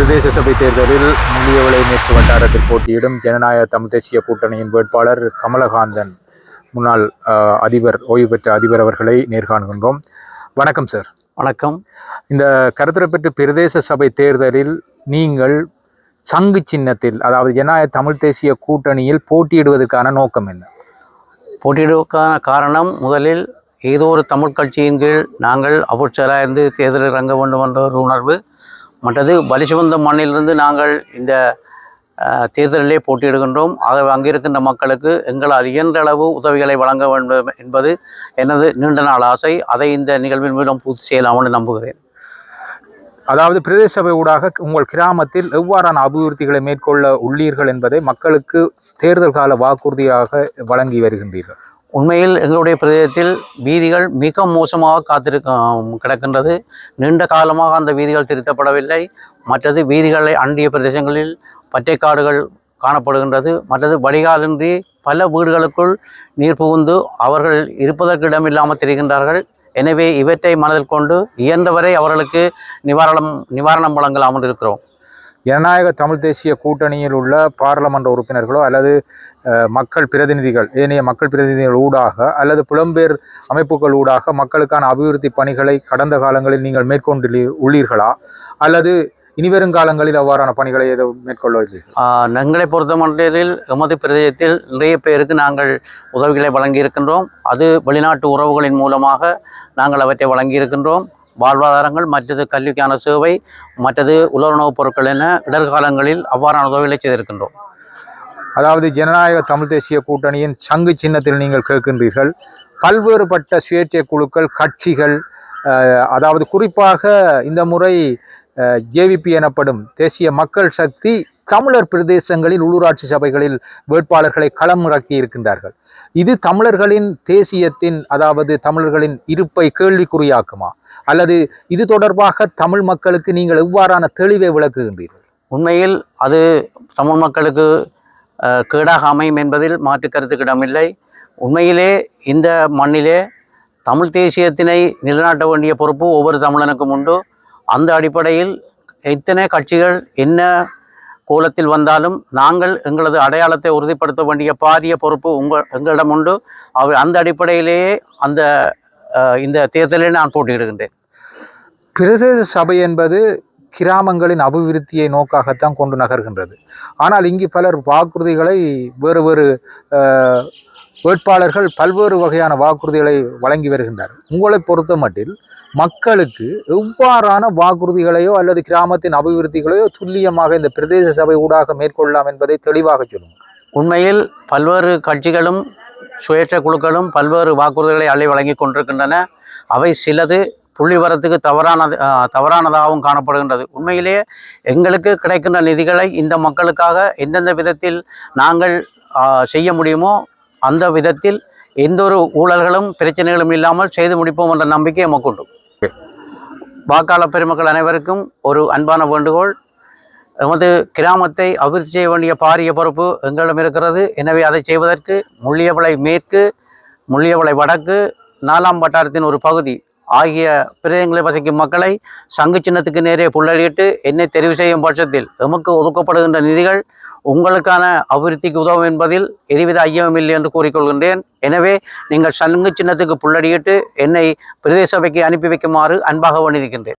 பிரதேச சபை தேர்தலில் முள்ளியவளை மேற்கு வட்டாரத்தில் போட்டியிடும் ஜனநாயக தமிழ் தேசிய கூட்டணியின் வேட்பாளர் கமலகாந்தன் முன்னாள் அதிபர் ஓய்வு பெற்ற அதிபர் அவர்களை நேர்காணுகின்றோம். வணக்கம் சார். வணக்கம். இந்த கருத்துரைப்பற்று பிரதேச சபை தேர்தலில் நீங்கள் சங்கு சின்னத்தில், அதாவது ஜனநாயக தமிழ் தேசிய கூட்டணியில் போட்டியிடுவதற்கான நோக்கம் என்ன? போட்டியிடுவதற்கான காரணம், முதலில் ஏதோ ஒரு தமிழ் கட்சியின் கீழ் நாங்கள் அபுட்சராக இருந்து தேர்தலில் இறங்க வேண்டும் என்ற ஒரு உணர்வு. மற்றது பலிசுவந்த மண்ணிலிருந்து நாங்கள் இந்த தேர்தலிலே போட்டியிடுகின்றோம். ஆகவே அங்கிருக்கின்ற மக்களுக்கு எங்களால் இயன்ற அளவு உதவிகளை வழங்க வேண்டும் என்பது எனது நீண்ட நாள் ஆசை. அதை இந்த நிகழ்வின் மூலம் பூர்த்தி செய்யலாம் என்று நம்புகிறேன். அதாவது பிரதேச சபை ஊடாக உங்கள் கிராமத்தில் எவ்வாறான அபிவிருத்திகளை மேற்கொள்ள உள்ளீர்கள் என்பதை மக்களுக்கு தேர்தல் கால வாக்குறுதியாக வழங்கி வருகின்றீர்கள். உண்மையில் எங்களுடைய பிரதேசத்தில் வீதிகள் மிக மோசமாக கிடக்கின்றது. நீண்ட காலமாக அந்த வீதிகள் திருத்தப்படவில்லை. மற்றது வீதிகளை அண்டிய பிரதேசங்களில் பற்றைக்காடுகள் காணப்படுகின்றது. மற்றது வடிகாலின்றி பல வீடுகளுக்குள் நீர் புகுந்து அவர்கள் இருப்பதற்கு இடமில்லாமல் தெரிகின்றார்கள். எனவே இவற்றை மனதில் கொண்டு இயன்றவரை அவர்களுக்கு நிவாரணம் வழங்கலாமல் இருக்கிறோம். ஜனநாயக தமிழ் தேசிய கூட்டணியில் உள்ள பாராளுமன்ற உறுப்பினர்களோ அல்லது மக்கள் பிரதிநிதிகள், ஏனைய மக்கள் பிரதிநிதிகள் ஊடாக அல்லது புலம்பெயர் அமைப்புகள் ஊடாக மக்களுக்கான அபிவிருத்தி பணிகளை கடந்த காலங்களில் நீங்கள் மேற்கொண்டு உள்ளீர்களா, அல்லது இனிவரும் காலங்களில் அவ்வாறான பணிகளை ஏதோ மேற்கொள்ளவில்லை? எங்களை பொறுத்த மட்டில் எமது பிரதேசத்தில் நிறைய பேருக்கு நாங்கள் உதவிகளை வழங்கி இருக்கின்றோம். அது வெளிநாட்டு உறவுகளின் மூலமாக நாங்கள் அவற்றை வழங்கி இருக்கின்றோம். வாழ்வாதாரங்கள், மற்றது கல்விக்கான சேவை, மற்றது உலர்ணவுப் பொருட்கள் என இடர்காலங்களில் அவ்வாறான உதவிகளை செய்திருக்கின்றோம். அதாவது ஜனநாயக தமிழ் தேசிய கூட்டணியின் சங்கு சின்னத்தில் நீங்கள் கேட்கின்றீர்கள். பல்வேறுபட்ட சுயேட்சை குழுக்கள், கட்சிகள், அதாவது குறிப்பாக இந்த முறை ஜேவிபி எனப்படும் தேசிய மக்கள் சக்தி தமிழர் பிரதேசங்களில் உள்ளூராட்சி சபைகளில் வேட்பாளர்களை களமிறக்கி இருக்கின்றார்கள். இது தமிழர்களின் தேசியத்தின், அதாவது தமிழர்களின் இருப்பை கேள்விக்குறியாக்குமா, அல்லது இது தொடர்பாக தமிழ் மக்களுக்கு நீங்கள் எவ்வாறான தெளிவை விளக்குகின்றீர்கள்? உண்மையில் அது தமிழ் மக்களுக்கு கேடாக அமையும் என்பதில் மாற்று கருத்துக்கிடமில்லை. உண்மையிலே இந்த மண்ணிலே தமிழ் தேசியத்தினை நிலைநாட்ட வேண்டிய பொறுப்பு ஒவ்வொரு தமிழனுக்கும் உண்டு. அந்த அடிப்படையில் எத்தனை கட்சிகள் என்ன கோலத்தில் வந்தாலும் நாங்கள் எங்களது அடையாளத்தை உறுதிப்படுத்த வேண்டிய பாரிய பொறுப்பு எங்களிடம் உண்டு. அந்த அடிப்படையிலேயே இந்த தேர்தலில் நான் போட்டியிடுகின்றேன். பிரதேச சபை என்பது கிராமங்களின் அபிவிருத்தியை நோக்காகத்தான் கொண்டு நகர்கின்றது. ஆனால் இங்கு பலர் வாக்குறுதிகளை, வேறு வேட்பாளர்கள் பல்வேறு வகையான வாக்குறுதிகளை வழங்கி வருகின்றனர். உங்களை பொறுத்த மட்டில் மக்களுக்கு எவ்வாறான வாக்குறுதிகளையோ அல்லது கிராமத்தின் அபிவிருத்திகளையோ துல்லியமாக இந்த பிரதேச சபை ஊடாக மேற்கொள்ளலாம் என்பதை தெளிவாக சொல்லுங்கள். உண்மையில் பல்வேறு கட்சிகளும் சுயேட்சை குழுக்களும் பல்வேறு வாக்குறுதிகளை அள்ளி வழங்கி கொண்டிருக்கின்றன. அவை சிலது புள்ளிவரத்துக்கு தவறானதாகவும் காணப்படுகின்றது. உண்மையிலேயே எங்களுக்கு கிடைக்கின்ற நிதிகளை இந்த மக்களுக்காக எந்தெந்த விதத்தில் நாங்கள் செய்ய முடியுமோ அந்த விதத்தில் எந்த ஒரு ஊழல்களும் பிரச்சனைகளும் இல்லாமல் செய்து முடிப்போம் என்ற நம்பிக்கை எமக்கு உண்டு. வாக்காளர் பெருமக்கள் அனைவருக்கும் ஒரு அன்பான வேண்டுகோள். எமது கிராமத்தை அபிவிருத்தி செய்ய வேண்டிய பாரிய பொறுப்பு எங்களிடம் இருக்கிறது. எனவே அதை செய்வதற்கு முள்ளியவளை மேற்கு, முள்ளியவளை வடக்கு, 4ஆம் வட்டாரத்தின் ஒரு பகுதி ஆகிய பிரதேசங்களில் வசிக்கும் மக்களை சங்கு சின்னத்துக்கு நேரே புள்ளடியிட்டு என்னை தெரிவு செய்யும் பட்சத்தில் எமக்கு ஒதுக்கப்படுகின்ற நிதிகள் உங்களுக்கான அபிவிருத்திக்கு உதவும் என்பதில் எதுவித ஐயமும் இல்லை என்று கூறிக்கொள்கின்றேன். எனவே நீங்கள் சங்கு சின்னத்துக்கு புள்ளடியிட்டு என்னை பிரதேச சபைக்கு அனுப்பி வைக்குமாறு அன்பாக வேண்டியிருக்கின்றேன்.